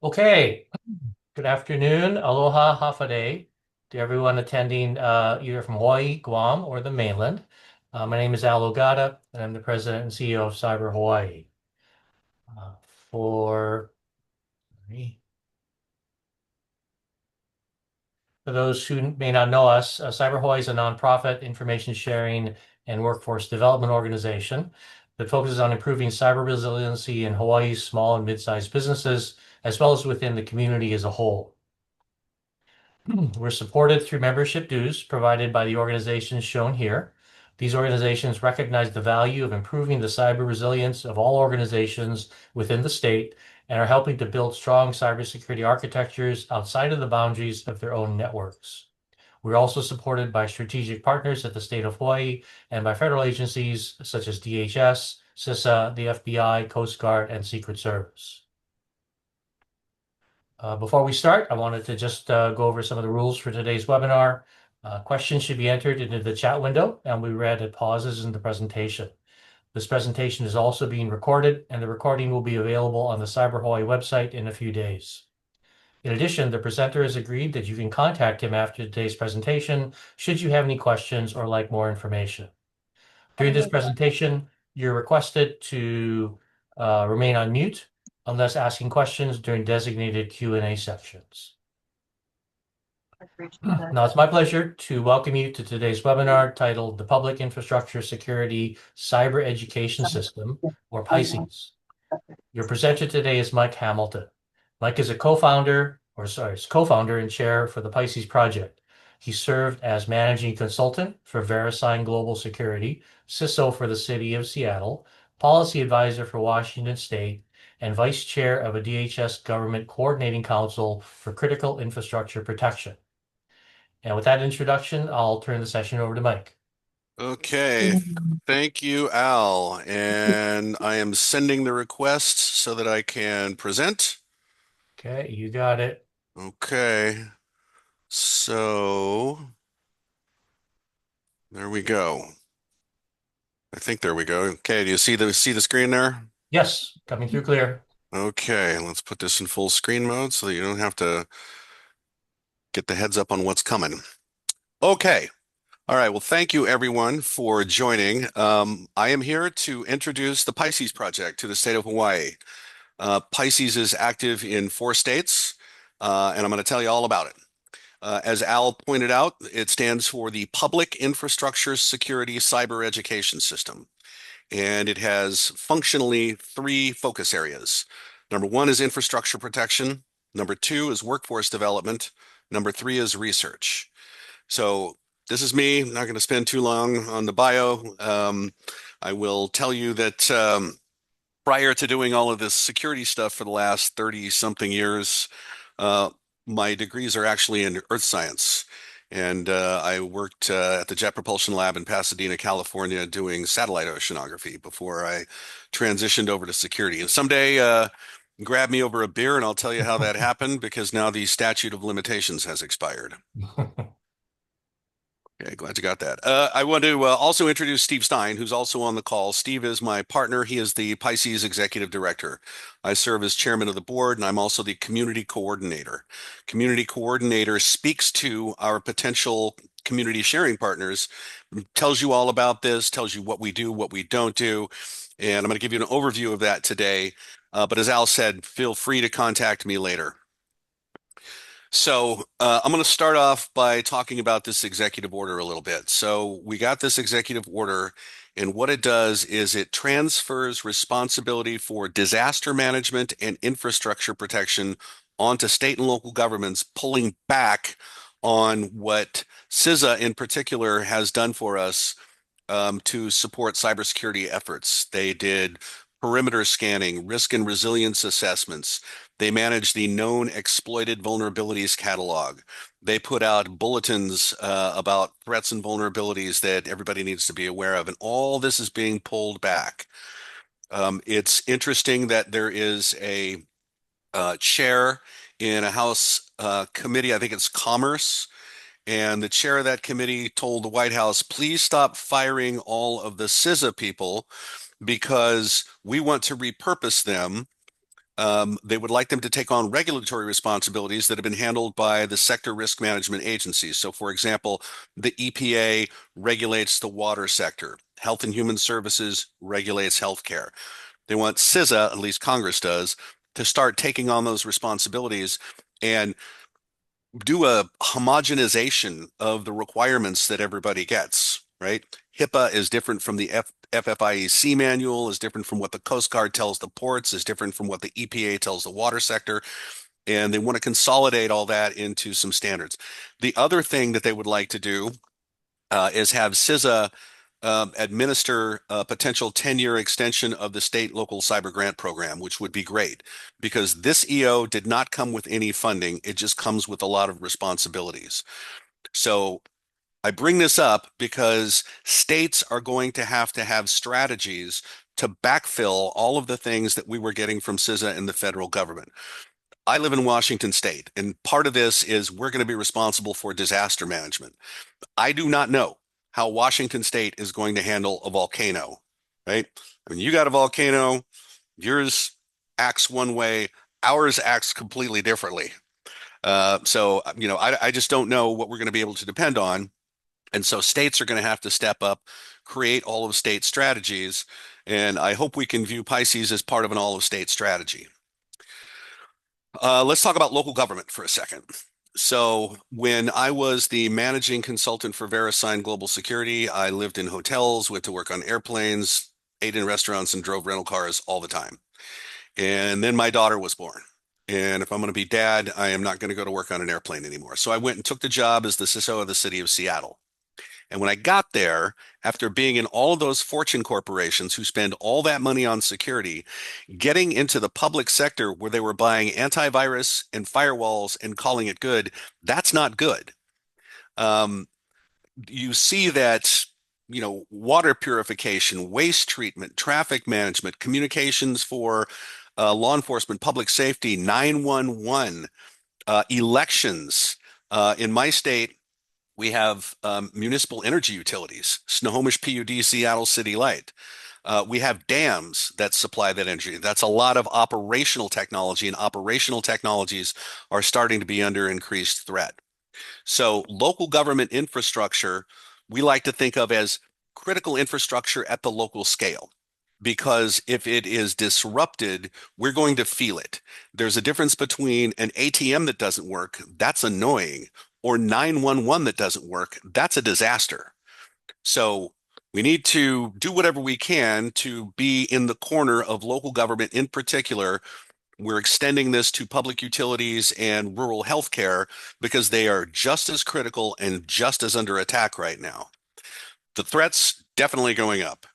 Okay, good afternoon. Aloha hafade to everyone attending either from Hawaii, Guam, or the mainland. My name is Al Ogata, and I'm the president and CEO of Cyber Hawaii. Uh, for, for those who may not know us, Cyber Hawaii is a nonprofit information sharing and workforce development organization that focuses on improving cyber resiliency in Hawaii's small and mid-sized businesses, as well as within the community as a whole. We're supported through membership dues provided by the organizations shown here. These organizations recognize the value of improving the cyber resilience of all organizations within the state and are helping to build strong cybersecurity architectures outside of the boundaries of their own networks. We're also supported by strategic partners at the state of Hawaii and by federal agencies such as DHS, CISA, the FBI, Coast Guard, and Secret Service. Before we start, I wanted to just go over some of the rules for today's webinar. Questions should be entered into the chat window and we read at pauses in the presentation. This presentation is also being recorded and the recording will be available on the Cyber Hawaii website in a few days. In addition, the presenter has agreed that you can contact him after today's presentation should you have any questions or like more information. During this presentation, you're requested to remain on mute unless asking questions during designated Q&A sections. Now, it's my pleasure to welcome you to today's webinar titled The Public Infrastructure Security Cyber Education System, or PISCES. Your presenter today is Mike Hamilton. Mike is a co-founder and chair for the PISCES project. He served as managing consultant for VeriSign Global Security, CISO for the City of Seattle, policy advisor for Washington State, and vice chair of a DHS Government Coordinating Council for Critical Infrastructure Protection. And with that introduction, I'll turn the session over to Mike. Okay, thank you, Al. And I am sending the request so that I can present. Okay, you got it. Okay, so there we go. I think there we go. Okay, do you see the screen there? Yes, coming through clear. Okay, let's put this in full screen mode so that you don't have to get the heads up on what's coming. Okay. All right. Well, thank you everyone for joining. I am here to introduce the Pisces Project to the state of Hawaii. Pisces is active in 4 states, and I'm going to tell you all about it. As Al pointed out, it stands for the Public Infrastructure Security Cyber Education System, and it has functionally 3 focus areas. Number 1 is infrastructure protection. Number 2 is workforce development. Number 3 is research. So this is me. I'm not going to spend too long on the bio. I will tell you that prior to doing all of this security stuff for the last 30-something years, uh, my degrees are actually in earth science. And I worked at the Jet Propulsion Lab in Pasadena, California, doing satellite oceanography before I transitioned over to security. And someday, grab me over a beer and I'll tell you how that happened because now the statute of limitations has expired. Okay, glad you got that. I want to also introduce Steve Stein, who's also on the call. Steve is my partner. He is the Pisces Executive Director. I serve as chairman of the board, and I'm also the community coordinator. Community coordinator speaks to our potential community sharing partners, tells you all about this, tells you what we do, what we don't do, and I'm going to give you an overview of that today. But as Al said, feel free to contact me later. So I'm going to start off by talking about this executive order a little bit. So we got this executive order, and what it does is it transfers responsibility for disaster management and infrastructure protection onto state and local governments, pulling back on what CISA in particular has done for us to support cybersecurity efforts. They did perimeter scanning, risk and resilience assessments. They manage the known exploited vulnerabilities catalog. They put out bulletins about threats and vulnerabilities that everybody needs to be aware of. And all this is being pulled back. It's interesting that there is a chair in a House committee, I think it's Commerce, and the chair of that committee told the White House, please stop firing all of the CISA people because we want to repurpose them They would like them to take on regulatory responsibilities that have been handled by the sector risk management agencies. So, for example, the EPA regulates the water sector. Health and Human Services regulates healthcare. They want CISA, at least Congress does, to start taking on those responsibilities and do a homogenization of the requirements that everybody gets, right? HIPAA is different from the FFIEC manual, is different from what the Coast Guard tells the ports, is different from what the EPA tells the water sector. And they want to consolidate all that into some standards. The other thing that they would like to do is have CISA administer a potential 10-year extension of the state local cyber grant program, which would be great because this EO did not come with any funding. It just comes with a lot of responsibilities. So I bring this up because states are going to have strategies to backfill all of the things that we were getting from CISA and the federal government. I live in Washington State, and part of this is we're going to be responsible for disaster management. I do not know how Washington State is going to handle a volcano, right? I mean, you got a volcano, yours acts one way, ours acts completely differently. I just don't know what we're going to be able to depend on. And so states are going to have to step up, create all of state strategies. And I hope we can view PISCES as part of an all of state strategy. Let's talk about local government for a second. So when I was the managing consultant for VeriSign Global Security, I lived in hotels, went to work on airplanes, ate in restaurants, and drove rental cars all the time. And then my daughter was born. And if I'm going to be dad, I am not going to go to work on an airplane anymore. So I went and took the job as the CISO of the city of Seattle. And when I got there, after being in all of those fortune corporations who spend all that money on security, getting into the public sector where they were buying antivirus and firewalls and calling it good, that's not good. Um, you see that, water purification, waste treatment, traffic management, communications for law enforcement, public safety, 911, elections. In my state, we have municipal energy utilities, Snohomish PUD, Seattle City Light. We have dams that supply that energy. That's a lot of operational technology, and operational technologies are starting to be under increased threat. So local government infrastructure, we like to think of as critical infrastructure at the local scale. Because if it is disrupted, we're going to feel it. There's a difference between an ATM that doesn't work, that's annoying, or 911 that doesn't work, that's a disaster. So we need to do whatever we can to be in the corner of local government in particular. We're extending this to public utilities and rural healthcare because they are just as critical and just as under attack right now. The threat's definitely going up.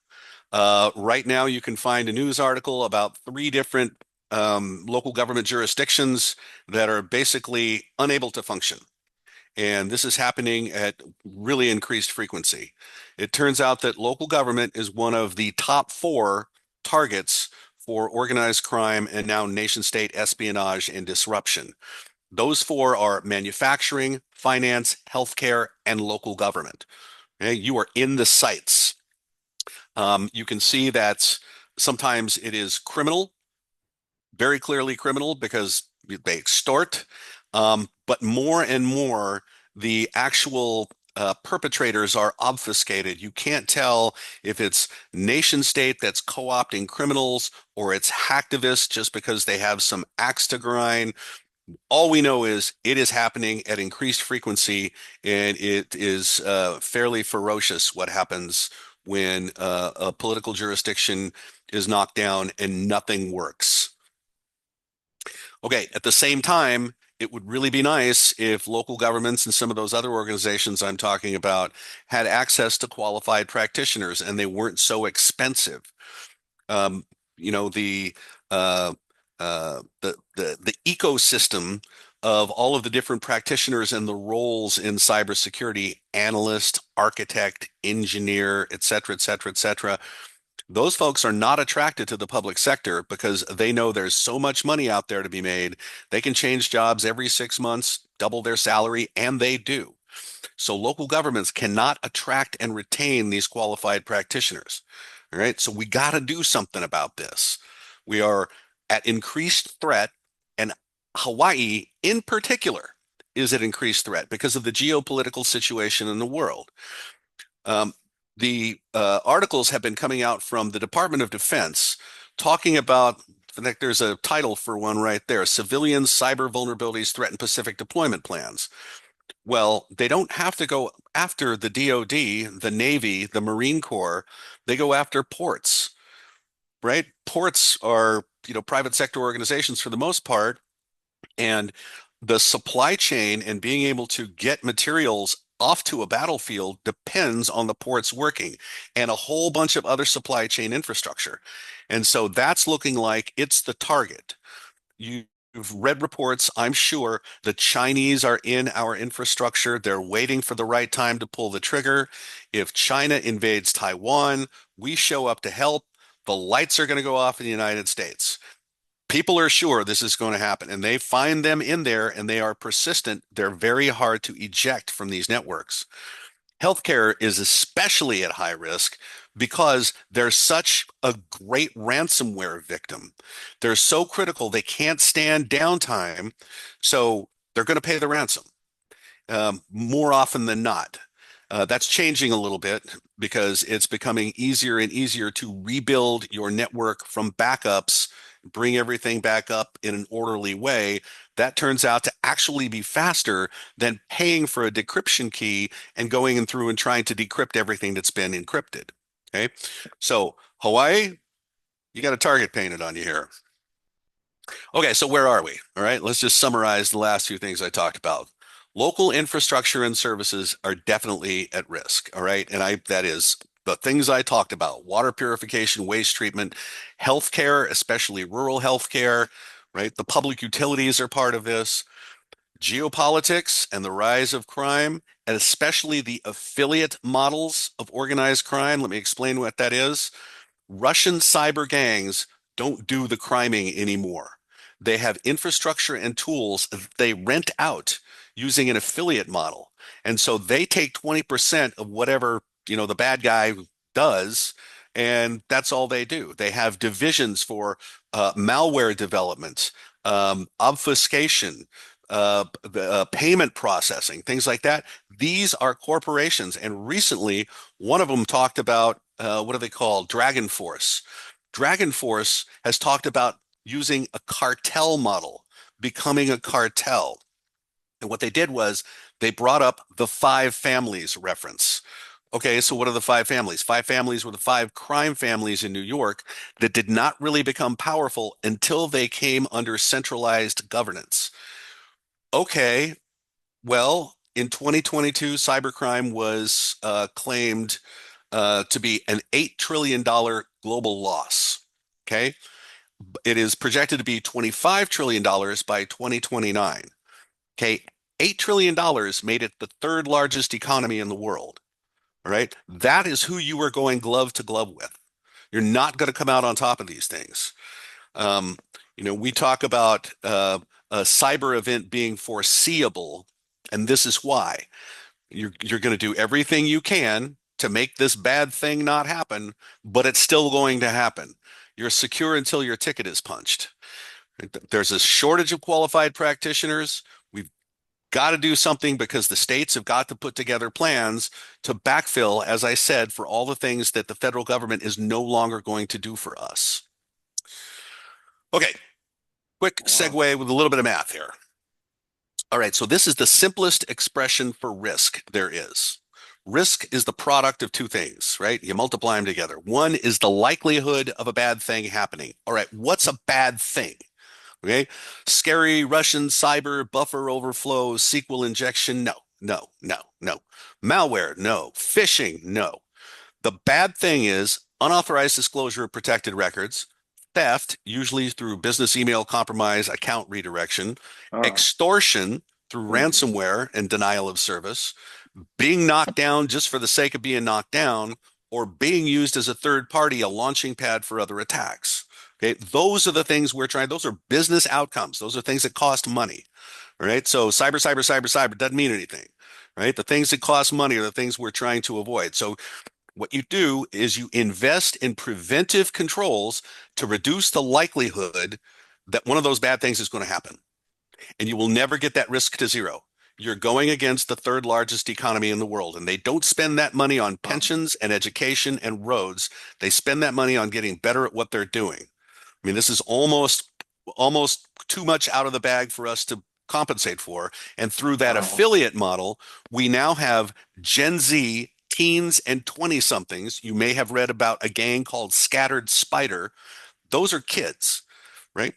Right now, you can find a news article about 3 different local government jurisdictions that are basically unable to function. And this is happening at really increased frequency. It turns out that local government is one of the top 4 targets for organized crime and now nation state espionage and disruption. Those 4 are manufacturing, finance, healthcare, and local government. Okay? You are in the sights. You can see that sometimes it is criminal, very clearly criminal because they extort. But more and more, the actual perpetrators are obfuscated. You can't tell if it's nation state that's co-opting criminals or it's hacktivists just because they have some axe to grind. All we know is it is happening at increased frequency, and it is fairly ferocious what happens when a political jurisdiction is knocked down and nothing works. Okay, at the same time, it would really be nice if local governments and some of those other organizations I'm talking about had access to qualified practitioners and they weren't so expensive. Um, you know, uh, the ecosystem of all of the different practitioners and the roles in cybersecurity, analyst, architect, engineer, et cetera, et cetera, et cetera. Those folks are not attracted to the public sector because they know there's so much money out there to be made. They can change jobs every 6 months, double their salary, and they do. So local governments cannot attract and retain these qualified practitioners. All right. So we got to do something about this. We are at increased threat, and Hawaii in particular is at increased threat because of the geopolitical situation in the world. Um, the articles have been coming out from the Department of Defense talking about, I think there's a title for one right there, Civilian Cyber Vulnerabilities Threaten Pacific Deployment Plans. Well, they don't have to go after the DoD, the Navy, the Marine Corps. They go after ports, right? Ports are, private sector organizations for the most part, and the supply chain and being able to get materials off to a battlefield depends on the ports working and a whole bunch of other supply chain infrastructure. And so that's looking like it's the target. You've read reports, I'm sure the Chinese are in our infrastructure. They're waiting for the right time to pull the trigger. If China invades Taiwan, we show up to help. The lights are going to go off in the United States. People are sure this is going to happen, and they find them in there and they are persistent. They're very hard to eject from these networks. Healthcare is especially at high risk because they're such a great ransomware victim. They're so critical, they can't stand downtime, so they're going to pay the ransom more often than not. That's changing a little bit because it's becoming easier and easier to rebuild your network from backups, bring everything back up in an orderly way. That turns out to actually be faster than paying for a decryption key and going in through and trying to decrypt everything that's been encrypted. Okay. So Hawaii, you got a target painted on you here. Okay, so where are we? All right, let's just summarize the last few things I talked about. Local infrastructure and services are definitely at risk. All right, and that is the things I talked about: water purification, waste treatment, healthcare, especially rural healthcare, right? The public utilities are part of this. Geopolitics and the rise of crime, and especially the affiliate models of organized crime. Let me explain what that is. Russian cyber gangs don't do the criming anymore. They have infrastructure and tools that they rent out using an affiliate model. And so they take 20% of whatever, the bad guy does, and that's all they do. They have divisions for malware development, obfuscation, payment processing, things like that. These are corporations. And recently, one of them talked about what do they call Dragon Force. Dragon Force has talked about using a cartel model, becoming a cartel. And what they did was they brought up the five families reference. Okay, so what are the five families? Five families were the five crime families in New York that did not really become powerful until they came under centralized governance. Okay, well, in 2022, cybercrime was claimed to be an $8 trillion global loss. Okay. It is projected to be $25 trillion by 2029. Okay. $8 trillion made it the third largest economy in the world. All right. That is who you are going glove to glove with. You're not going to come out on top of these things. Um, we talk about a cyber event being foreseeable, and this is why. You're going to do everything you can to make this bad thing not happen, but it's still going to happen. You're secure until your ticket is punched. There's a shortage of qualified practitioners. We've got to do something because the states have got to put together plans to backfill, as I said, for all the things that the federal government is no longer going to do for us. Okay, quick segue with a little bit of math here. All right, so this is the simplest expression for risk there is. Risk is the product of two things, right? You multiply them together. One is the likelihood of a bad thing happening. All right, what's a bad thing? Okay, scary Russian cyber buffer overflow, SQL injection. No, no, no, no. Malware. No. Phishing. No. The bad thing is unauthorized disclosure of protected records, theft, usually through business email compromise, account redirection, Ah, extortion through mm, ransomware and denial of service, being knocked down just for the sake of being knocked down, or being used as a third party, a launching pad for other attacks. Okay, those are the things we're trying. Those are business outcomes. Those are things that cost money. Right. So cyber doesn't mean anything. Right. The things that cost money are the things we're trying to avoid. So What you do is you invest in preventive controls to reduce the likelihood that one of those bad things is going to happen. And you will never get that risk to zero. You're going against the third largest economy in the world, and they don't spend that money on pensions and education and roads. They spend that money on getting better at what they're doing. I mean, this is almost too much out of the bag for us to compensate for. And through that affiliate model, we now have Gen Z, teens, and 20 somethings. You may have read about a gang called Scattered Spider. Those are kids, right?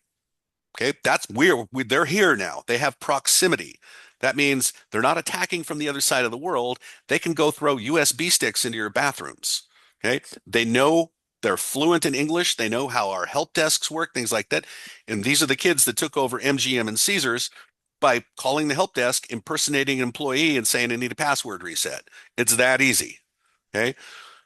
Okay, that's weird. They're here now. They have proximity. That means they're not attacking from the other side of the world. They can go throw USB sticks into your bathrooms. Okay, they know they're fluent in English. They know how our help desks work, things like that. And these are the kids that took over MGM and Caesars by calling the help desk, impersonating an employee, and saying, I need a password reset. It's that easy. Okay,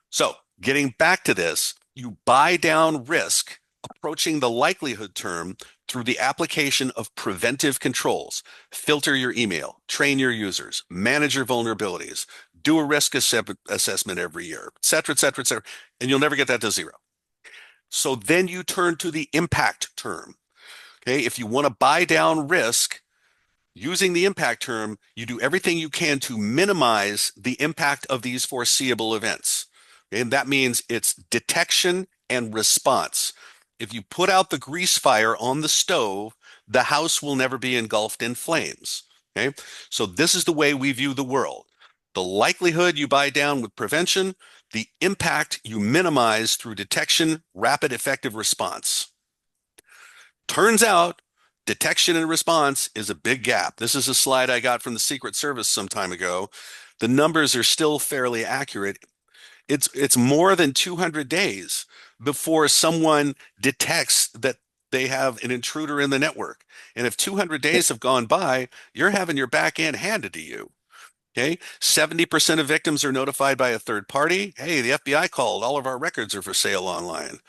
so getting back to this, you buy down risk, approaching the likelihood term through the application of preventive controls. Filter your email, train your users, manage your vulnerabilities, do a risk assessment every year, et cetera, et cetera, et cetera. And you'll never get that to zero. So then you turn to the impact term. Okay. If you want to buy down risk, using the impact term, you do everything you can to minimize the impact of these foreseeable events. And that means it's detection and response. If you put out the grease fire on the stove, the house will never be engulfed in flames. Okay. So this is the way we view the world. The likelihood you buy down with prevention, the impact you minimize through detection, rapid, effective response. Turns out detection and response is a big gap. This is a slide I got from the Secret Service some time ago. The numbers are still fairly accurate. It's more than 200 days before someone detects that they have an intruder in the network. And if 200 days have gone by, you're having your back end handed to you. Okay. 70% of victims are notified by a third party. Hey, the FBI called. All of our records are for sale online.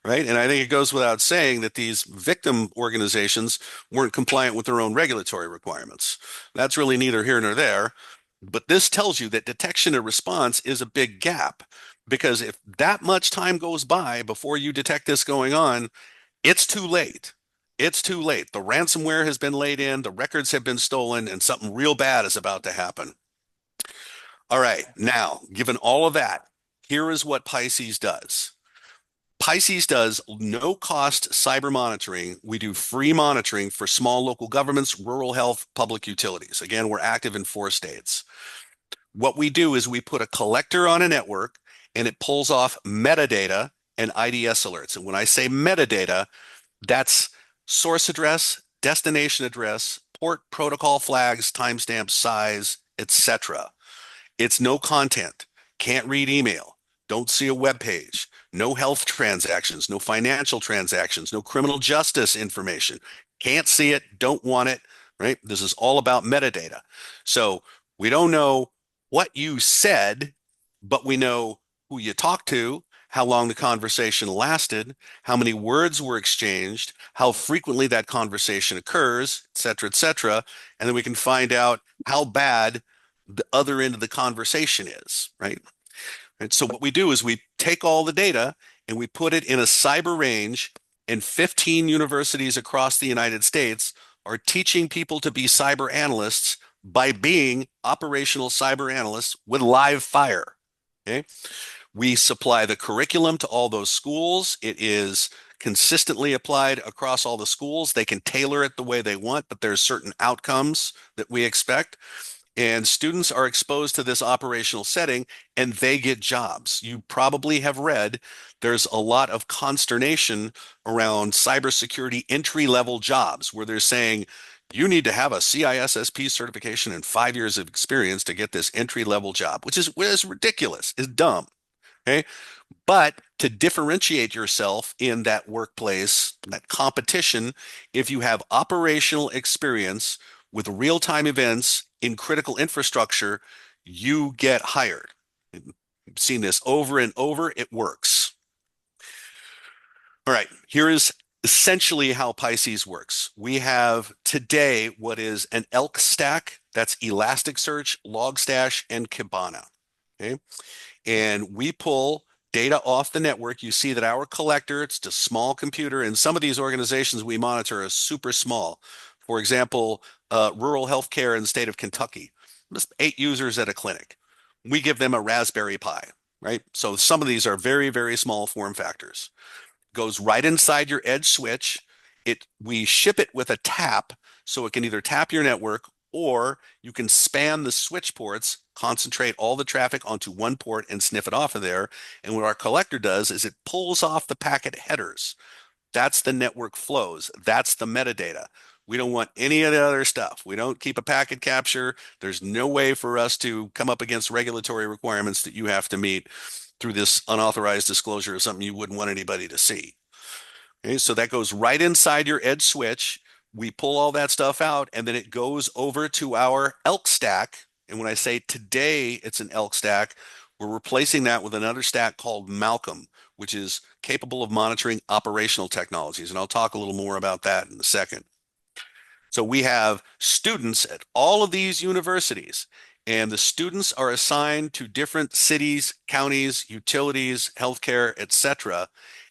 Right. And I think it goes without saying that these victim organizations weren't compliant with their own regulatory requirements. That's really neither here nor there. But this tells you that detection and response is a big gap because if that much time goes by before you detect this going on, it's too late. It's too late. The ransomware has been laid in, the records have been stolen, and something real bad is about to happen. All right, now, given all of that, here is what Pisces does. Pisces does no cost cyber monitoring. We do free monitoring for small local governments, rural health, public utilities. Again, we're active in 4 states. What we do is we put a collector on a network and it pulls off metadata and IDS alerts. And when I say metadata, that's source address, destination address, port protocol flags, timestamp, size, etc. It's no content, can't read email, don't see a web page, no health transactions, no financial transactions, no criminal justice information, can't see it, don't want it, right? This is all about metadata. So we don't know what you said, but we know who you talked to, how long the conversation lasted, how many words were exchanged, how frequently that conversation occurs, et cetera, et cetera. And then we can find out how bad the other end of the conversation is, right? And so what we do is we take all the data and we put it in a cyber range, and 15 universities across the United States are teaching people to be cyber analysts by being operational cyber analysts with live fire. Okay. We supply the curriculum to all those schools. It is consistently applied across all the schools. They can tailor it the way they want, but there's certain outcomes that we expect. And students are exposed to this operational setting and they get jobs. You probably have read there's a lot of consternation around cybersecurity entry-level jobs where they're saying you need to have a CISSP certification and 5 years of experience to get this entry-level job, which is ridiculous, is dumb. Okay. But to differentiate yourself in that workplace, that competition, if you have operational experience with real-time events in critical infrastructure, you get hired. I've seen this over and over. It works. All right, here is essentially how Pisces works. We have today what is an ELK stack. That's Elasticsearch, Logstash, and Kibana. Okay. and we pull data off the network. You see that our collector, it's a small computer, and some of these organizations we monitor are super small. For example, rural healthcare in the state of Kentucky, just 8 users at a clinic. We give them a Raspberry Pi, right? So some of these are very, very small form factors. Goes right inside your edge switch. We ship it with a tap, so it can either tap your network or you can span the switch ports, concentrate all the traffic onto one port and sniff it off of there. And what our collector does is it pulls off the packet headers. That's the network flows. That's the metadata. We don't want any of the other stuff. We don't keep a packet capture. There's no way for us to come up against regulatory requirements that you have to meet through this unauthorized disclosure of something you wouldn't want anybody to see. Okay, so that goes right inside your edge switch. We pull all that stuff out, and then it goes over to our elk stack. And when I say today it's an elk stack, we're replacing that with another stack called Malcolm, which is capable of monitoring operational technologies. And I'll talk a little more about that in a second. So we have students at all of these universities, and the students are assigned to different cities, counties, utilities, healthcare, etc.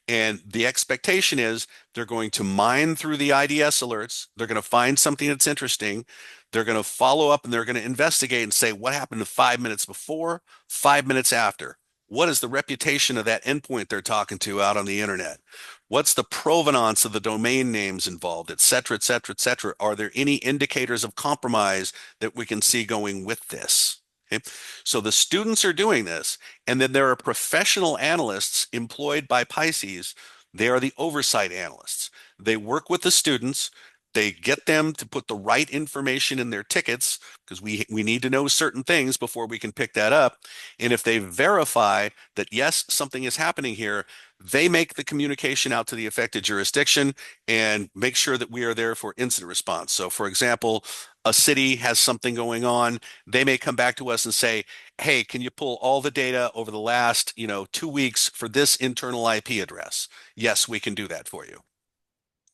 And the expectation is they're going to mine through the IDS alerts. They're going to find something that's interesting. They're going to follow up and they're going to investigate and say, what happened to 5 minutes before, 5 minutes after? What is the reputation of that endpoint they're talking to out on the internet? What's the provenance of the domain names involved, et cetera, et cetera, et cetera? Are there any indicators of compromise that we can see going with this? Okay. So the students are doing this, and then there are professional analysts employed by PISCES. They are the oversight analysts. They work with the students. They get them to put the right information in their tickets because we need to know certain things before we can pick that up. And if they verify that, yes, something is happening here, they make the communication out to the affected jurisdiction and make sure that we are there for incident response. So, for example, a city has something going on. They may come back to us and say, hey, can you pull all the data over the last, 2 weeks for this internal IP address? Yes, we can do that for you.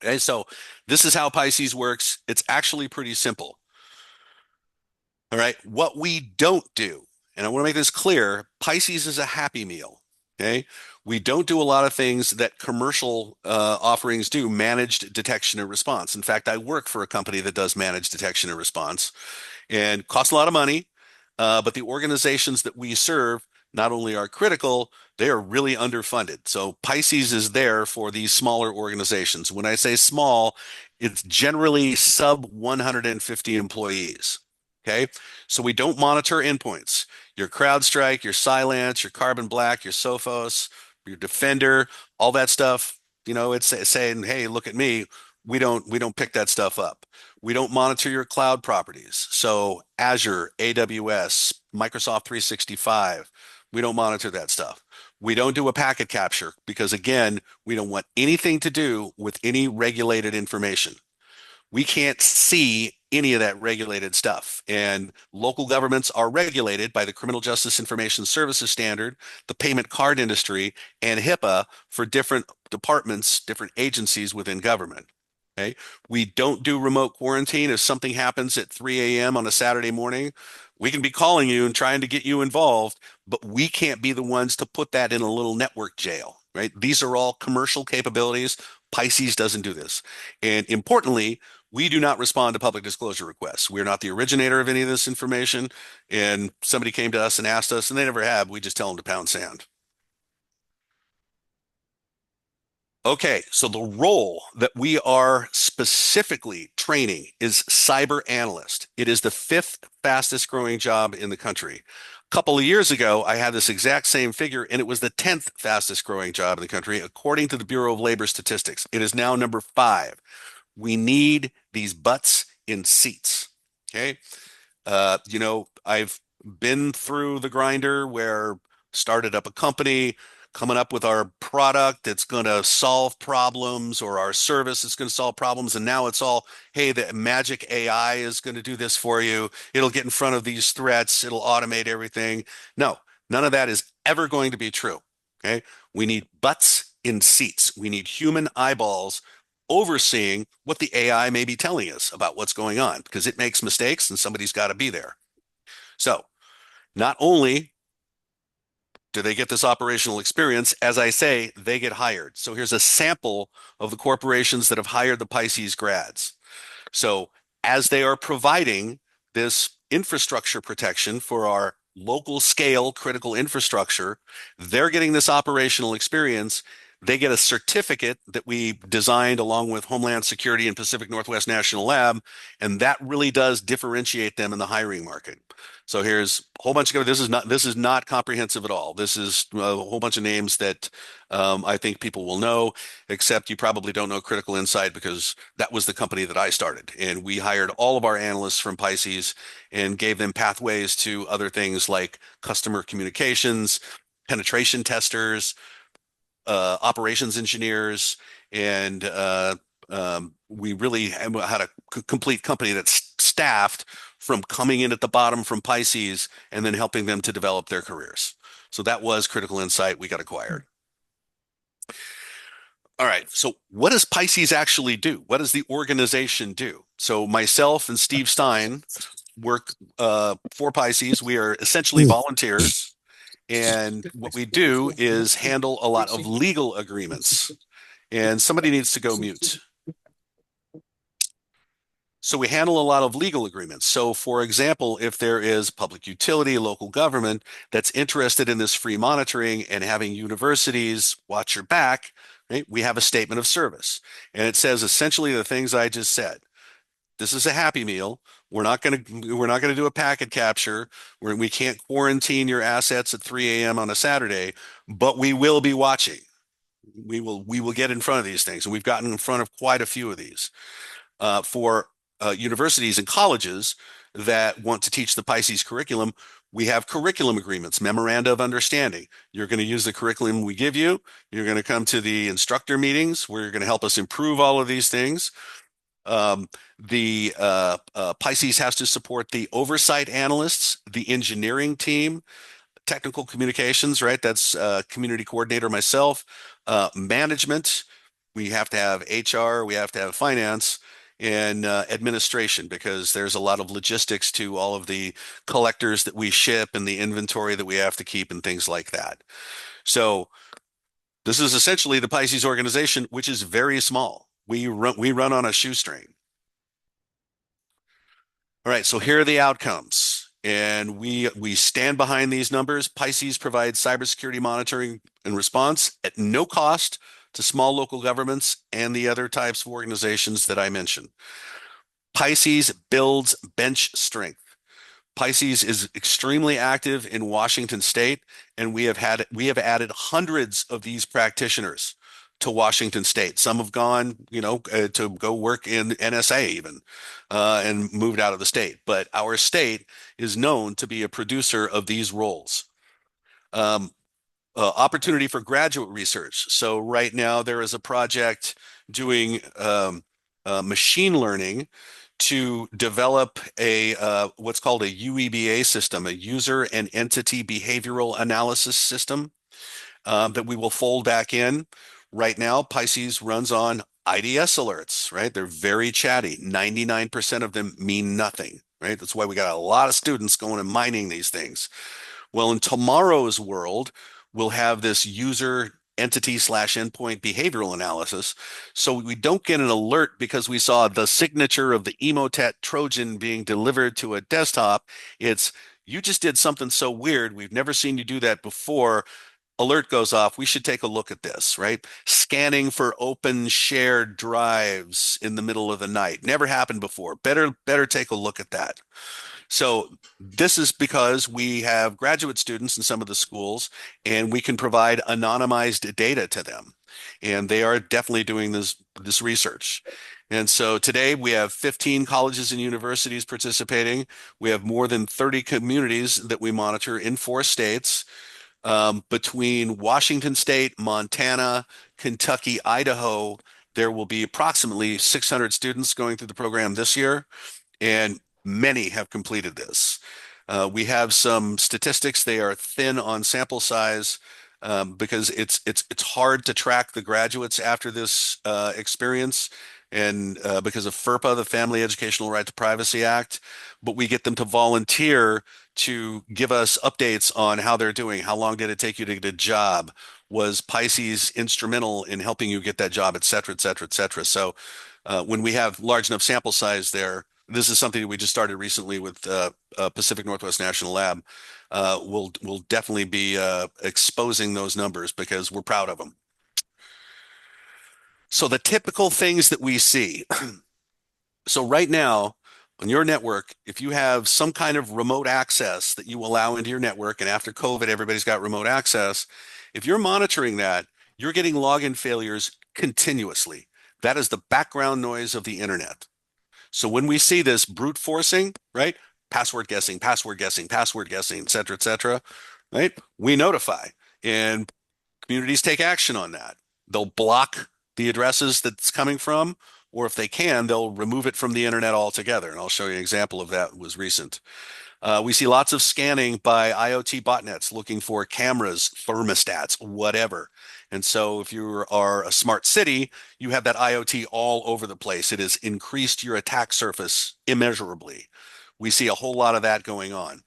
Okay, so this is how PISCES works. It's actually pretty simple. All right. What we don't do, and I want to make this clear, PISCES is a happy meal. Okay. We don't do a lot of things that commercial offerings do, managed detection and response. In fact, I work for a company that does managed detection and response and costs a lot of money. But the organizations that we serve not only are critical, they are really underfunded. So PISCES is there for these smaller organizations. When I say small, it's generally sub 150 employees. Okay. So we don't monitor endpoints. Your CrowdStrike, your Cylance, your Carbon Black, your Sophos, your Defender, all that stuff, it's saying, hey, look at me. We don't pick that stuff up. We don't monitor your cloud properties. So Azure, AWS, Microsoft 365, we don't monitor that stuff. We don't do a packet capture because, again, we don't want anything to do with any regulated information. We can't see any of that regulated stuff. And local governments are regulated by the Criminal Justice Information Services Standard, the payment card industry, and HIPAA for different departments, different agencies within government. Okay. We don't do remote quarantine. If something happens at 3 a.m. on a Saturday morning, we can be calling you and trying to get you involved, but we can't be the ones to put that in a little network jail, right? These are all commercial capabilities. PISCES doesn't do this. And importantly, we do not respond to public disclosure requests. We're not the originator of any of this information. And somebody came to us and asked us, and they never have. We just tell them to pound sand. Okay, so the role that we are specifically training is cyber analyst. It is the fifth fastest growing job in the country. A couple of years ago, I had this exact same figure, and it was the 10th fastest growing job in the country, according to the Bureau of Labor Statistics. It is now number 5. We need these butts in seats. Okay. I've been through the grinder where started up a company, coming up with our product that's going to solve problems or our service that's going to solve problems. And now it's all, hey, the magic AI is going to do this for you. It'll get in front of these threats. It'll automate everything. No, none of that is ever going to be true. Okay. We need butts in seats. We need human eyeballs overseeing what the AI may be telling us about what's going on because it makes mistakes and somebody's got to be there. So not only do they get this operational experience? As I say, they get hired. So here's a sample of the corporations that have hired the Pisces grads. So as they are providing this infrastructure protection for our local scale critical infrastructure, they're getting this operational experience. They get a certificate that we designed along with Homeland Security and Pacific Northwest National Lab, and that really does differentiate them in the hiring market. So here's a whole bunch of this is not comprehensive at all. This is a whole bunch of names that I think people will know, except you probably don't know Critical Insight because that was the company that I started. And we hired all of our analysts from Pisces and gave them pathways to other things like customer communications, penetration testers, operations engineers, and we really had a complete company that's staffed from coming in at the bottom from Pisces and then helping them to develop their careers. So that was Critical Insight. We got acquired. All right. So what does Pisces actually do? What does the organization do? So myself and Steve Stein work for Pisces. We are essentially volunteers. And what we do is handle a lot of legal agreements. And somebody needs to go mute. So we handle a lot of legal agreements. So for example, if there is public utility, local government that's interested in this free monitoring and having universities watch your back, right, we have a statement of service. And it says essentially the things I just said. This is a happy meal. We're not going to do a packet capture. We can't quarantine your assets at 3 a.m. on a Saturday, but we will be watching. We will get in front of these things, and we've gotten in front of quite a few of these for universities and colleges that want to teach the Pisces curriculum. We have curriculum agreements, memoranda of understanding. You're going to use the curriculum we give you. You're going to come to the instructor meetings where you're going to help us improve all of these things. The Pisces has to support the oversight analysts, the engineering team, technical communications, right? That's community coordinator myself, management. We have to have HR, we have to have finance and administration because there's a lot of logistics to all of the collectors that we ship and the inventory that we have to keep and things like that. So this is essentially the Pisces organization, which is very small. We run on a shoestring. All right, so here are the outcomes. And we stand behind these numbers. Pisces provides cybersecurity monitoring and response at no cost to small local governments and the other types of organizations that I mentioned. Pisces builds bench strength. Pisces is extremely active in Washington State, and we have added hundreds of these practitioners to Washington State. Some have gone, to go work in NSA even, and moved out of the state. But our state is known to be a producer of these roles. Opportunity for graduate research. So right now there is a project doing machine learning to develop a what's called a UEBA system, a user and entity behavioral analysis system that we will fold back in. Right now, Pisces runs on IDS alerts, right? They're very chatty. 99% of them mean nothing, right? That's why we got a lot of students going and mining these things. Well, in tomorrow's world, we'll have this user entity/endpoint behavioral analysis. So we don't get an alert because we saw the signature of the Emotet Trojan being delivered to a desktop. It's you just did something so weird. We've never seen you do that before. Alert goes off. We should take a look at this, right? Scanning for open shared drives in the middle of the night. Never happened before. Better take a look at that. So this is because we have graduate students in some of the schools and we can provide anonymized data to them. And they are definitely doing this research. And so today we have 15 colleges and universities participating. We have more than 30 communities that we monitor in 4 states. Between Washington State, Montana, Kentucky, Idaho, there will be approximately 600 students going through the program this year. And many have completed this. We have some statistics. They are thin on sample size because it's hard to track the graduates after this experience, and because of FERPA, the Family Educational Right to Privacy Act. But we get them to volunteer to give us updates on how they're doing. How long did it take you to get a job? Was Pisces instrumental in helping you get that job, et cetera, et cetera, et cetera? So when we have large enough sample size there, this is something that we just started recently with Pacific Northwest National Lab. We'll definitely be exposing those numbers because we're proud of them. So the typical things that we see. So right now on your network, if you have some kind of remote access that you allow into your network, and after COVID, everybody's got remote access. If you're monitoring that, you're getting login failures continuously. That is the background noise of the internet. So when we see this brute forcing, right? Password guessing, et cetera, right? We notify and communities take action on that. They'll block the addresses that's coming from, or if they can, they'll remove it from the internet altogether. And I'll show you an example of that was recent. We see lots of scanning by IoT botnets looking for cameras, thermostats, whatever. And so if you are a smart city, you have that IoT all over the place. It has increased your attack surface immeasurably. We see a whole lot of that going on.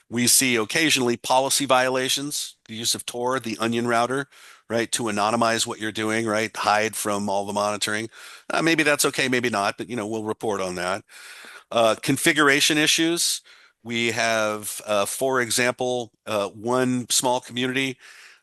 We see occasionally policy violations, the use of Tor, the onion router, right, to anonymize what you're doing, right, hide from all the monitoring. Maybe that's okay, maybe not, but we'll report on that. Configuration issues. We have, for example, one small community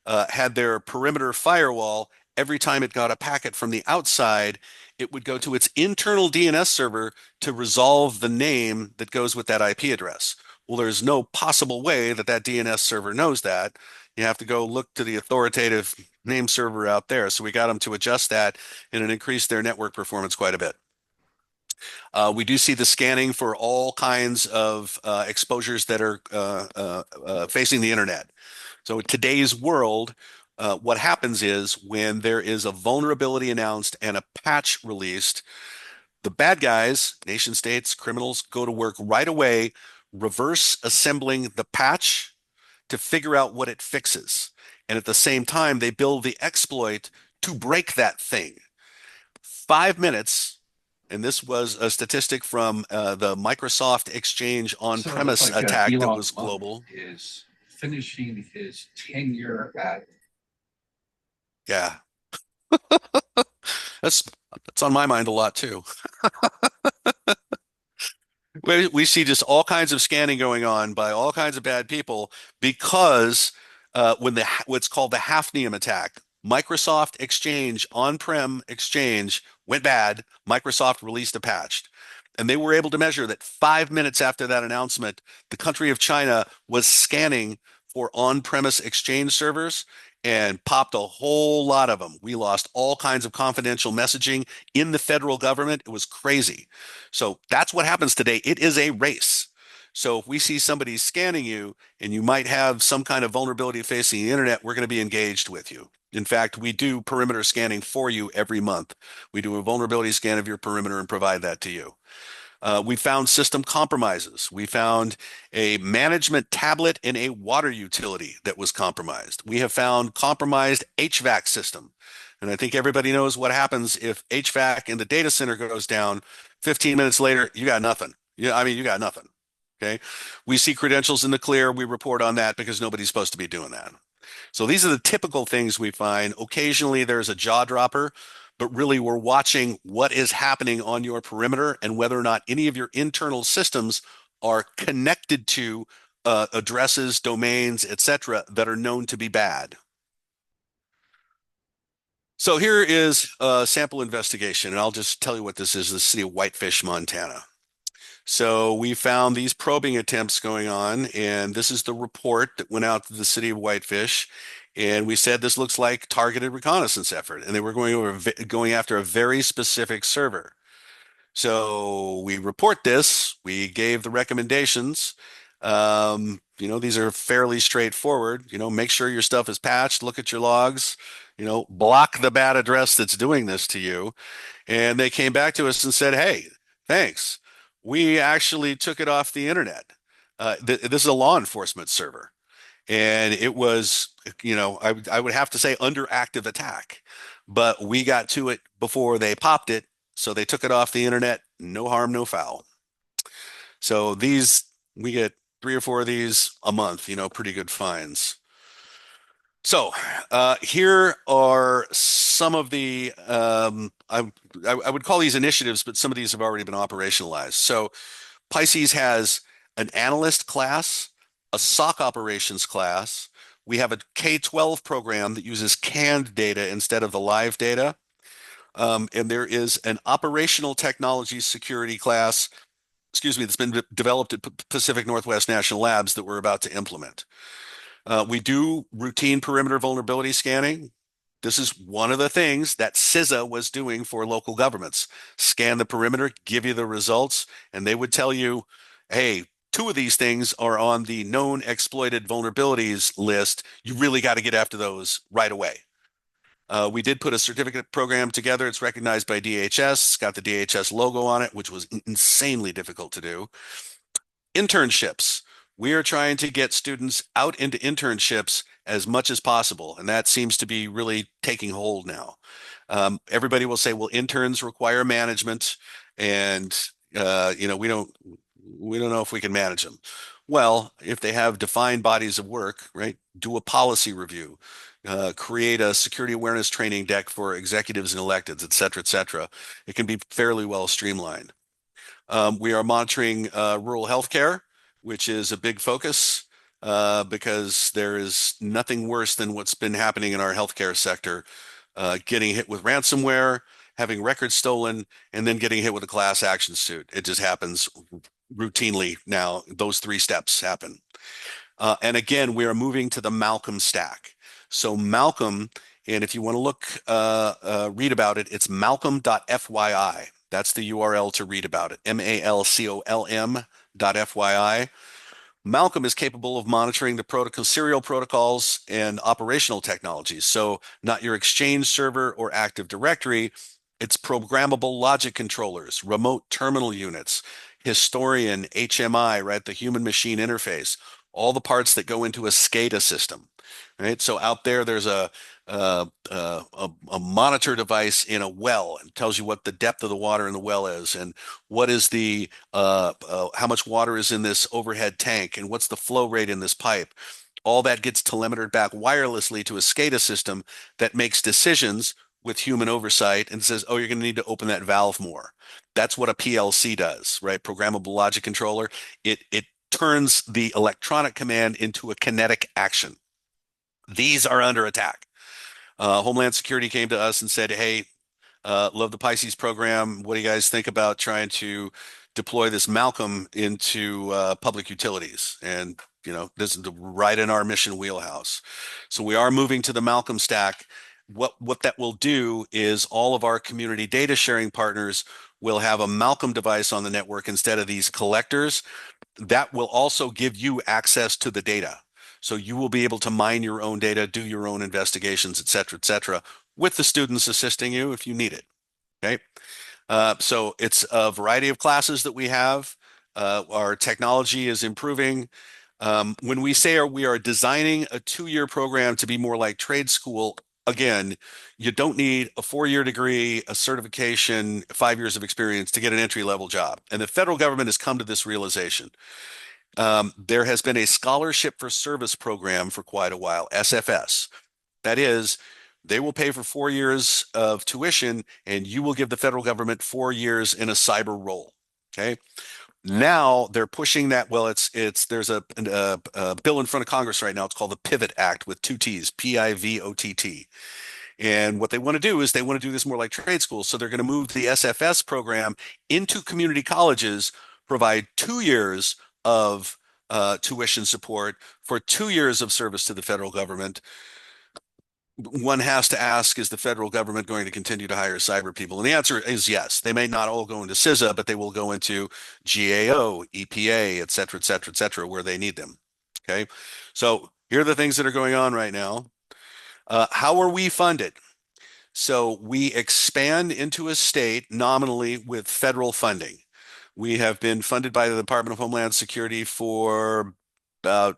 had their perimeter firewall. Every time it got a packet from the outside, it would go to its internal DNS server to resolve the name that goes with that IP address. Well, there's no possible way that that DNS server knows that. You have to go look to the authoritative name server out there. So we got them to adjust that, and it increased their network performance quite a bit. We do see the scanning for all kinds of exposures that are facing the internet. So in today's world, what happens is when there is a vulnerability announced and a patch released, the bad guys, nation states, criminals, go to work right away, reverse assembling the patch to figure out what it fixes. And at the same time, they build the exploit to break that thing. 5 minutes, and this was a statistic from the Microsoft Exchange So it looks on-premise like attack that Elon was Musk global. is finishing his tenure at. Yeah, that's that's on my mind a lot too. We see just all kinds of scanning going on by all kinds of bad people because when what's called the Hafnium attack, Microsoft Exchange on-prem Exchange went bad. Microsoft released a patch, and they were able to measure that 5 minutes after that announcement, the country of China was scanning for on-premise Exchange servers and popped a whole lot of them. We lost all kinds of confidential messaging in the federal government. It was crazy. So that's what happens today. It is a race. So if we see somebody scanning you and you might have some kind of vulnerability facing the internet, we're going to be engaged with you. In fact, we do perimeter scanning for you every month. We do a vulnerability scan of your perimeter and provide that to you. We found system compromises. We found a management tablet in a water utility that was compromised. We have found compromised HVAC system. And I think everybody knows what happens if HVAC in the data center goes down. 15 minutes later, you got nothing. Yeah, I mean, you got nothing. Okay. We see credentials in the clear. We report on that because nobody's supposed to be doing that. So these are the typical things we find. Occasionally there's a jaw dropper, but really we're watching what is happening on your perimeter and whether or not any of your internal systems are connected to addresses, domains, etc., that are known to be bad. So here is a sample investigation, and I'll just tell you what this is, the city of Whitefish, Montana. So we found these probing attempts going on, and this is the report that went out to the city of Whitefish. And we said this looks like targeted reconnaissance effort, and they were going after a very specific server. So we report this. We gave the recommendations. These are fairly straightforward. Make sure your stuff is patched. Look at your logs. Block the bad address that's doing this to you. And they came back to us and said, "Hey, thanks. We actually took it off the internet. This is a law enforcement server." And it was, I would have to say under active attack, but we got to it before they popped it. So they took it off the internet. No harm, no foul. So we get 3 or 4 of these a month, pretty good finds. So here are some of the I would call these initiatives, but some of these have already been operationalized. So Pisces has an analyst class, a SOC operations class. We have a K-12 program that uses canned data instead of the live data. And there is an operational technology security class, excuse me, that's been developed at Pacific Northwest National Labs that we're about to implement. We do routine perimeter vulnerability scanning. This is one of the things that CISA was doing for local governments. Scan the perimeter, give you the results, and they would tell you, hey, 2 of these things are on the known exploited vulnerabilities list. You really got to get after those right away. We did put a certificate program together. It's recognized by DHS. It's got the DHS logo on it, which was insanely difficult to do. Internships. We are trying to get students out into internships as much as possible, and that seems to be really taking hold now. Everybody will say, well, interns require management, and we don't know if we can manage them. Well, if they have defined bodies of work, right, do a policy review, create a security awareness training deck for executives and electeds, et cetera, et cetera. It can be fairly well streamlined. We are monitoring rural healthcare, which is a big focus because there is nothing worse than what's been happening in our healthcare sector, getting hit with ransomware, having records stolen, and then getting hit with a class action suit. It just happens routinely now. Those 3 steps happen. And again, we are moving to the Malcolm stack. So Malcolm, and if you want to read about it, it's malcolm.fyi. That's the URL to read about it. malcolm.fyi. Malcolm is capable of monitoring the serial protocols and operational technologies. So not your Exchange server or Active Directory. It's programmable logic controllers, remote terminal units, Historian, HMI, right? The human machine interface, all the parts that go into a SCADA system, right? So out there's a monitor device in a well and tells you what the depth of the water in the well is, and what is the how much water is in this overhead tank, and what's the flow rate in this pipe. All that gets telemetered back wirelessly to a SCADA system that makes decisions with human oversight and says, oh, you're going to need to open that valve more. That's what a PLC does, right? Programmable logic controller. It turns the electronic command into a kinetic action. These are under attack. Homeland Security came to us and said, hey, love the Pisces program. What do you guys think about trying to deploy this Malcolm into public utilities? And, this is right in our mission wheelhouse. So we are moving to the Malcolm stack. What that will do is all of our community data sharing partners will have a Malcolm device on the network instead of these collectors. That will also give you access to the data. So you will be able to mine your own data, do your own investigations, et cetera, with the students assisting you if you need it. Okay. So it's a variety of classes that we have. Our technology is improving. When we say we are designing a 2-year program to be more like trade school, again, you don't need a 4-year degree, a certification, 5 years of experience to get an entry-level job. And the federal government has come to this realization. There has been a scholarship for service program for quite a while, SFS. That is, they will pay for 4 years of tuition, and you will give the federal government 4 years in a cyber role. Okay. Now they're pushing that. Well, there's a bill in front of Congress right now. It's called the Pivot Act with 2 T's, PIVOTT. And what they want to do is they want to do this more like trade schools. So they're going to move the SFS program into community colleges, provide 2 years of tuition support for 2 years of service to the federal government. One has to ask, is the federal government going to continue to hire cyber people? And the answer is yes. They may not all go into CISA, but they will go into GAO, EPA, et cetera, where they need them. Okay. So here are the things that are going on right now. How are we funded? So we expand into a state nominally with federal funding. We have been funded by the Department of Homeland Security for about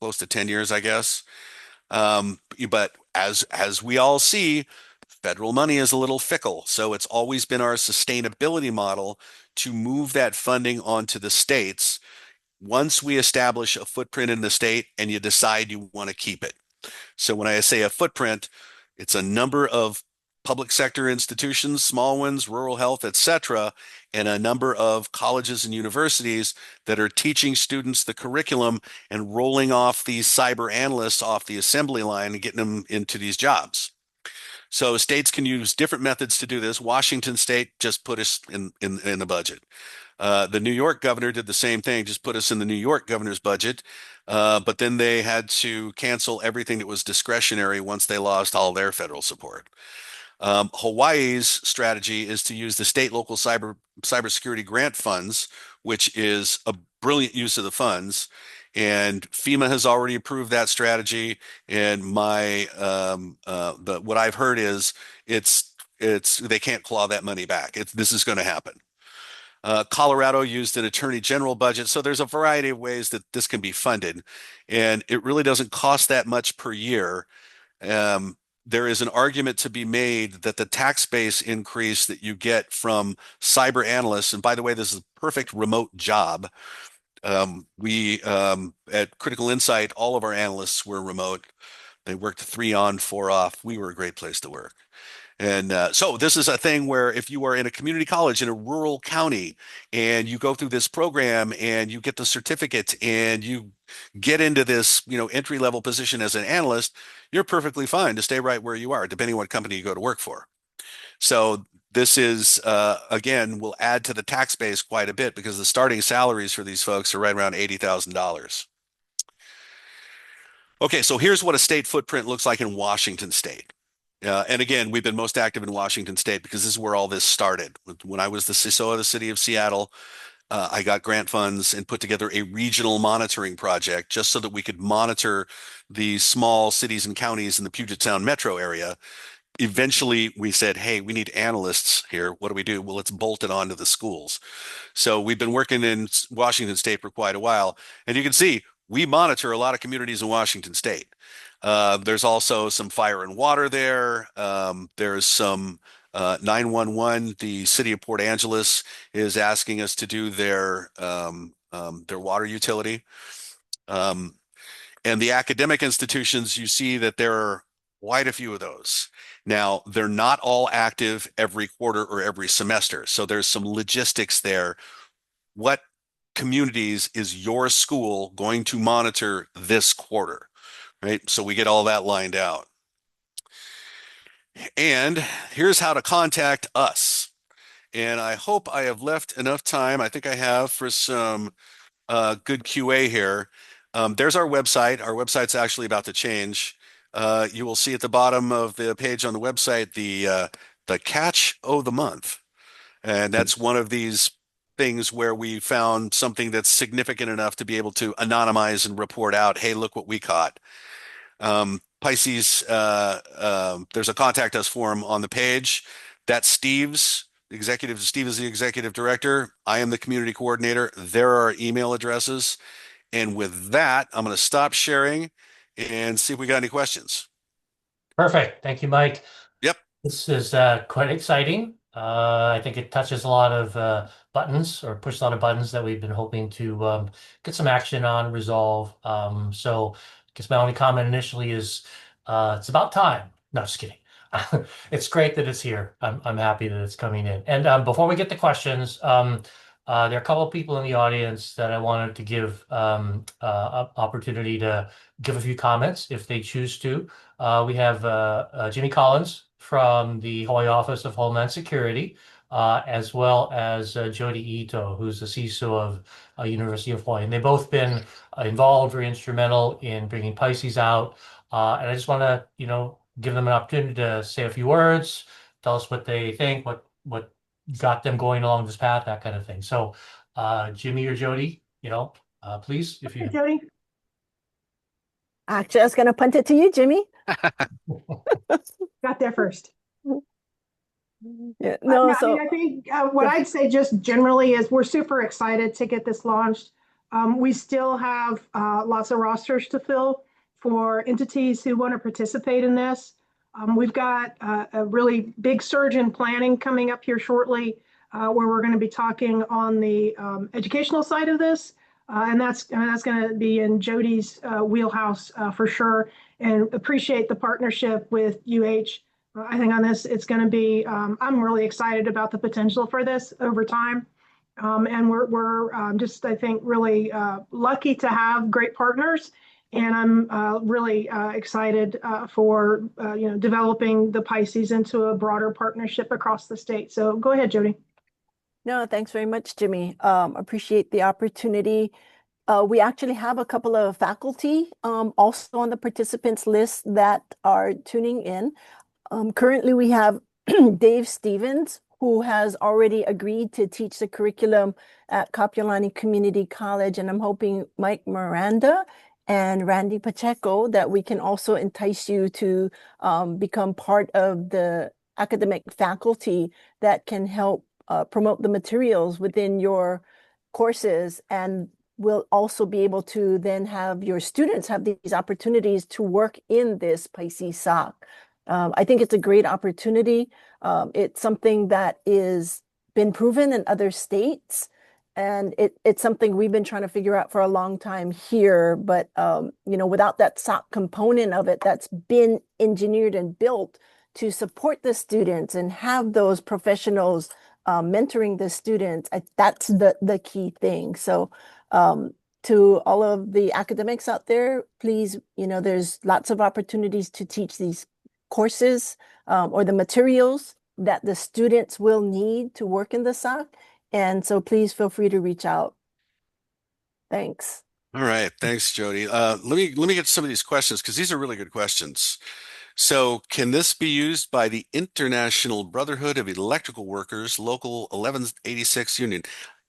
close to 10 years, I guess. But as we all see, federal money is a little fickle. So it's always been our sustainability model to move that funding onto the states. once we establish a footprint in the state and you decide you want to keep it. So when I say a footprint, it's a number of public sector institutions, small ones, rural health, et cetera, and a number of colleges and universities that are teaching students the curriculum and rolling off these cyber analysts off the assembly line and getting them into these jobs. So states can use different methods to do this. Washington State just put us in the budget. The New York governor did the same thing, just put us in the New York governor's budget. But then they had to cancel everything that was discretionary once they lost all their federal support. Hawaii's strategy is to use the state local cybersecurity grant funds, which is a brilliant use of the funds. And FEMA has already approved that strategy. And what I've heard is it's they can't claw that money back. This is going to happen. Colorado used an attorney general budget. So there's a variety of ways that this can be funded. And it really doesn't cost that much per year. There is an argument to be made that the tax base increase that you get from cyber analysts, and by the way, this is a perfect remote job. We at Critical Insight, all of our analysts were remote. They worked 3 on, 4 off. We were a great place to work. And so this is a thing where if you are in a community college in a rural county and you go through this program and you get the certificate and you get into this, entry level position as an analyst, you're perfectly fine to stay right where you are, depending on what company you go to work for. So this is, again, will add to the tax base quite a bit because the starting salaries for these folks are right around $80,000. Okay, so here's what a state footprint looks like in Washington State. And again, we've been most active in Washington State because this is where all this started. When I was the CISO of the city of Seattle, I got grant funds and put together a regional monitoring project just so that we could monitor the small cities and counties in the Puget Sound metro area. Eventually, we said, hey, we need analysts here. What do we do? Well, let's bolt it onto the schools. So we've been working in Washington State for quite a while. And you can see we monitor a lot of communities in Washington State. There's also some fire and water there. There's some 911. The city of Port Angeles is asking us to do their water utility. And the academic institutions, you see that there are quite a few of those. Now, they're not all active every quarter or every semester. So there's some logistics there. What communities is your school going to monitor this quarter? Right? So we get all that lined out. And here's how to contact us. And I hope I have left enough time. I think I have for some good QA here. There's our website. Our website's actually about to change. You will see at the bottom of the page on the website the catch of the month. And that's one of these things where we found something that's significant enough to be able to anonymize and report out, hey, look what we caught. PISCES, there's a contact us form on the page. That's Steve's executive. Steve is the executive director. I am the community coordinator. There are email addresses. And with that, I'm going to stop sharing and see if we got any questions. Perfect. Thank you, Mike. Yep. This is quite exciting. I think it touches a lot of buttons or pushes a lot of buttons that we've been hoping to get some action on, resolve. So I guess my only comment initially is it's about time. No, just kidding. It's great that it's here. I'm happy that it's coming in. And before we get to questions, there are a couple of people in the audience that I wanted to give opportunity to give a few comments if they choose to. We have Jimmy Collins from the Hawaii Office of Homeland Security, as well as Jody Ito, who's the CISO of University of Hawaii. And they've both been involved, very instrumental in bringing PISCES out. And I just want to, give them an opportunity to say a few words, tell us what they think, what got them going along this path, that kind of thing. So, Jimmy or Jody, please, if you. Jody. Actually, I was going to punt it to you, Jimmy. Got there first. Yeah, no, I think what I'd say just generally is we're super excited to get this launched. We still have lots of rosters to fill for entities who want to participate in this. We've got a really big surge in planning coming up here shortly, where we're going to be talking on the educational side of this, And that's going to be in Jody's wheelhouse for sure. And appreciate the partnership with UH. I think on this, it's going to be, I'm really excited about the potential for this over time. And we're just, I think, really lucky to have great partners. And I'm really excited for developing the Pisces into a broader partnership across the state. So go ahead, Jody. No, thanks very much, Jimmy. Appreciate the opportunity. We actually have a couple of faculty also on the participants list that are tuning in. Currently, we have Dave Stevens, who has already agreed to teach the curriculum at Kapiolani Community College, and I'm hoping Mike Miranda and Randy Pacheco that we can also entice you to become part of the academic faculty that can help promote the materials within your courses, and will also be able to then have your students have these opportunities to work in this Pisces SOC. I think it's a great opportunity. It's something that is been proven in other states, and it's something we've been trying to figure out for a long time here. But without that SOC component of it that's been engineered and built to support the students and have those professionals mentoring the students, that's the key thing. So to all of the academics out there, please, there's lots of opportunities to teach these courses or the materials that the students will need to work in the SOC. And so please feel free to reach out. Thanks. All right, thanks, Jody. Let me get to some of these questions because these are really good questions. So, can this be used by the International Brotherhood of Electrical Workers, Local 1186 Union?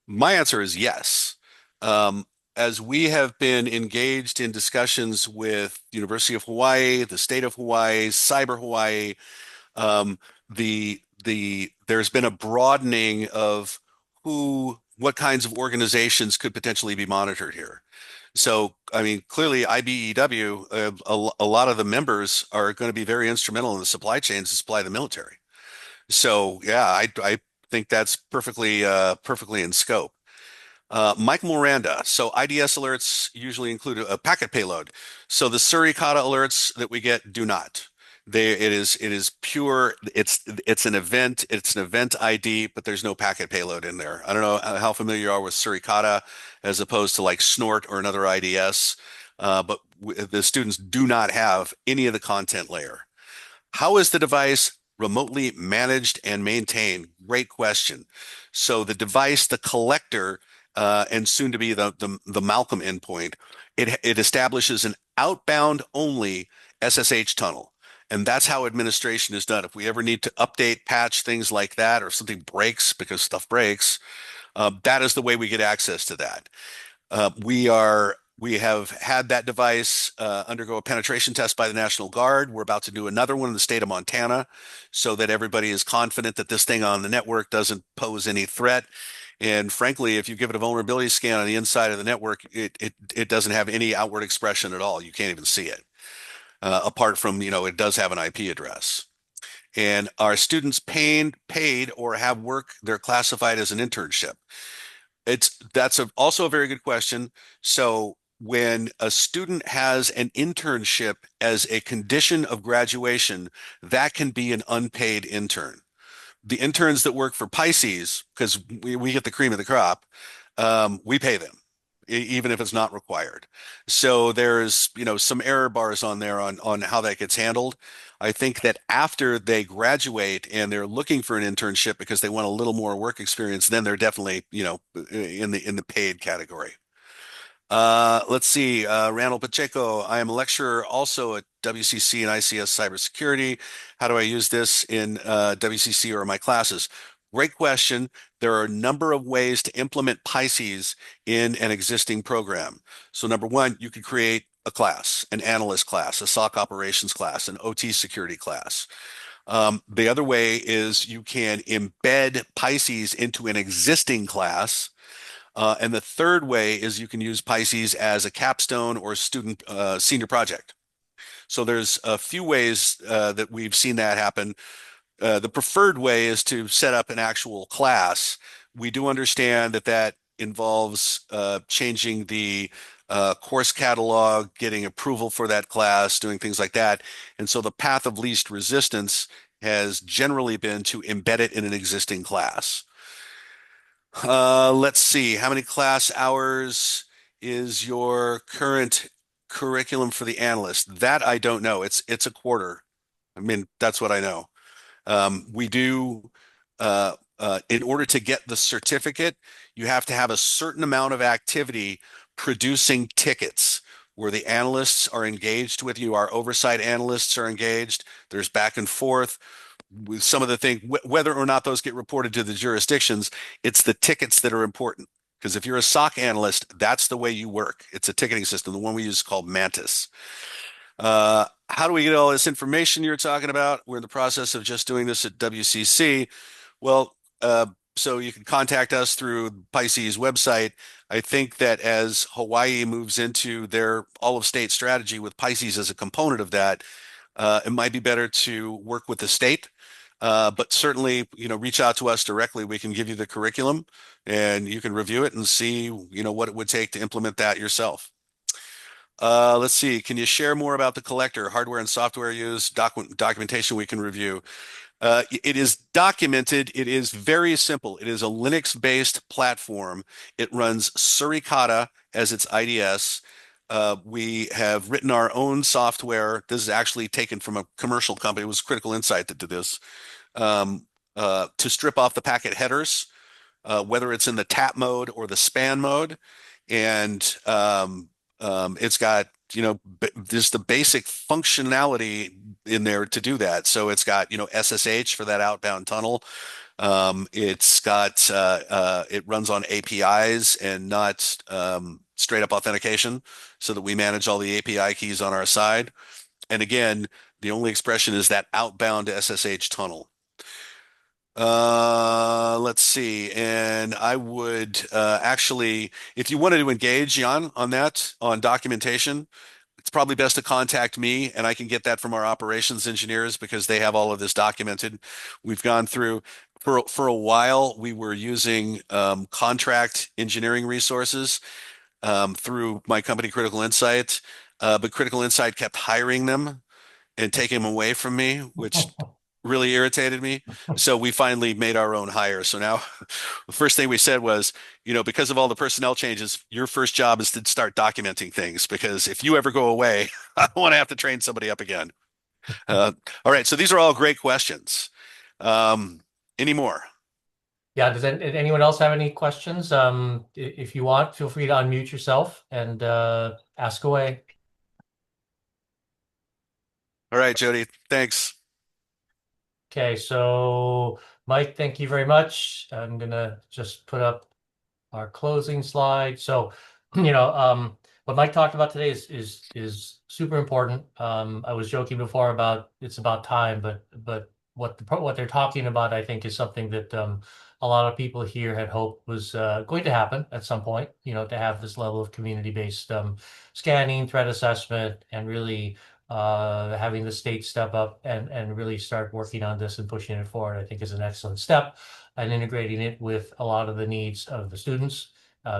My answer is yes. As we have been engaged in discussions with the University of Hawaii, the state of Hawaii, Cyber Hawaii, there's been a broadening of what kinds of organizations could potentially be monitored here. So, I mean, clearly IBEW, a lot of the members are going to be very instrumental in the supply chains to supply the military. So, yeah, I think that's perfectly in scope. Mike Miranda. So IDS alerts usually include a packet payload. So the Suricata alerts that we get do not. It is pure. It's an event. It's an event ID, but there's no packet payload in there. I don't know how familiar you are with Suricata as opposed to like Snort or another IDS, but the students do not have any of the content layer. How is the device remotely managed and maintained? Great question. So the device, the collector, and soon to be the Malcolm endpoint, it establishes an outbound only SSH tunnel. And that's how administration is done. If we ever need to update, patch things like that, or if something breaks because stuff breaks, that is the way we get access to that. We have had that device undergo a penetration test by the National Guard. We're about to do another one in the state of Montana so that everybody is confident that this thing on the network doesn't pose any threat. And frankly, if you give it a vulnerability scan on the inside of the network, it doesn't have any outward expression at all. You can't even see it. Apart from, it does have an IP address. And are students paid or have work they're classified as an internship? That's also a very good question. So when a student has an internship as a condition of graduation, that can be an unpaid intern. The interns that work for Pisces, because we get the cream of the crop, we pay them, even if it's not required. So there's, some error bars on there on how that gets handled. I think that after they graduate and they're looking for an internship because they want a little more work experience, then they're definitely, in the paid category. Let's see, Randall Pacheco. I am a lecturer also at WCC and ICS Cybersecurity. How do I use this in WCC or my classes? Great question. There are a number of ways to implement Pisces in an existing program. So number one, you could create a class, an analyst class, a SOC operations class, an OT security class. The other way is you can embed Pisces into an existing class. And the third way is you can use Pisces as a capstone or student senior project. So there's a few ways that we've seen that happen. The preferred way is to set up an actual class. We do understand that involves changing the course catalog, getting approval for that class, doing things like that. And so the path of least resistance has generally been to embed it in an existing class. Let's see, how many class hours is your current curriculum for the analyst? That I don't know. It's a quarter. I mean, that's what I know. We do, in order to get the certificate, you have to have a certain amount of activity producing tickets where the analysts are engaged with you. Our oversight analysts are engaged. There's back and forth with some of the things, whether or not those get reported to the jurisdictions, it's the tickets that are important. Because if you're a SOC analyst, that's the way you work. It's a ticketing system. The one we use is called Mantis. How do we get all this information you're talking about? We're in the process of just doing this at WCC. Well, so you can contact us through PISCES website. I think that as Hawaii moves into their all-of-state strategy with PISCES as a component of that, it might be better to work with the state. But certainly, reach out to us directly. We can give you the curriculum and you can review it and see, what it would take to implement that yourself. Let's see. Can you share more about the collector, hardware and software use, documentation we can review? It is documented. It is very simple. It is a Linux-based platform. It runs Suricata as its IDS. We have written our own software. This is actually taken from a commercial company. It was Critical Insight that did this, to strip off the packet headers, whether it's in the tap mode or the span mode. And it's got, just the basic functionality in there to do that. So it's got, SSH for that outbound tunnel. It's got, it runs on APIs and not straight up authentication, so that we manage all the API keys on our side. And again, the only expression is that outbound SSH tunnel. Let's see. And I would actually, if you wanted to engage, Jan, on that, on documentation, it's probably best to contact me and I can get that from our operations engineers because they have all of this documented. We've gone through, for a while, we were using contract engineering resources through my company, Critical Insight, but Critical Insight kept hiring them and taking them away from me, which really irritated me. So we finally made our own hire. So now the first thing we said was, because of all the personnel changes, your first job is to start documenting things, because if you ever go away, I don't want to have to train somebody up again. All right. So these are all great questions. Any more? Yeah, does anyone else have any questions? If you want, feel free to unmute yourself and ask away. All right, Jody, thanks. Okay, so Mike, thank you very much. I'm gonna just put up our closing slide. So, what Mike talked about today is super important. I was joking before about it's about time, but what they're talking about, I think, is something that a lot of people here had hoped was going to happen at some point. To have this level of community-based scanning, threat assessment, and really having the state step up and really start working on this and pushing it forward, I think is an excellent step, and integrating it with a lot of the needs of the students,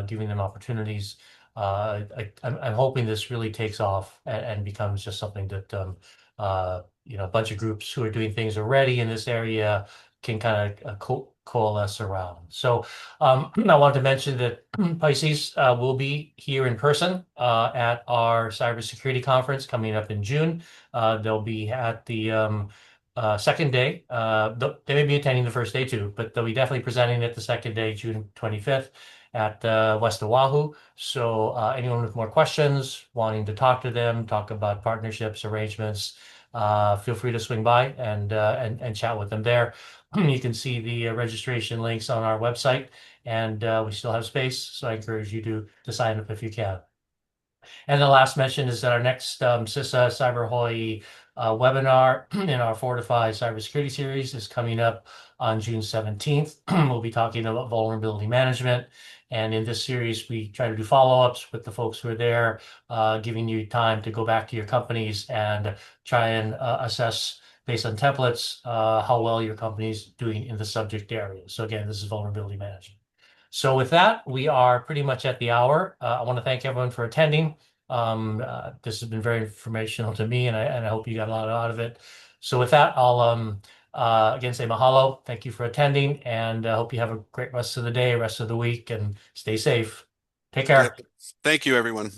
giving them opportunities. I'm hoping this really takes off and becomes just something that a bunch of groups who are doing things already in this area can kind of coalesce around. So I want to mention that PISCES will be here in person at our cybersecurity conference coming up in June. They'll be at the second day. They may be attending the first day too, but they'll be definitely presenting at the second day, June 25th at West Oahu. So anyone with more questions, wanting to talk to them, talk about partnerships, arrangements, feel free to swing by and chat with them there. You can see the registration links on our website, and we still have space, so I encourage you to sign up if you can. And the last mention is that our next CISA Cyber Hawaii webinar in our Fortify Cybersecurity series is coming up on June 17th. We'll be talking about vulnerability management. And in this series, we try to do follow-ups with the folks who are there, giving you time to go back to your companies and try and assess, based on templates, how well your company is doing in the subject area. So again, this is vulnerability management. So with that, we are pretty much at the hour. I want to thank everyone for attending. This has been very informational to me, and I hope you got a lot out of it. So with that, I'll again say mahalo. Thank you for attending, and I hope you have a great rest of the day, rest of the week, and stay safe. Take care. Yep. Thank you, everyone.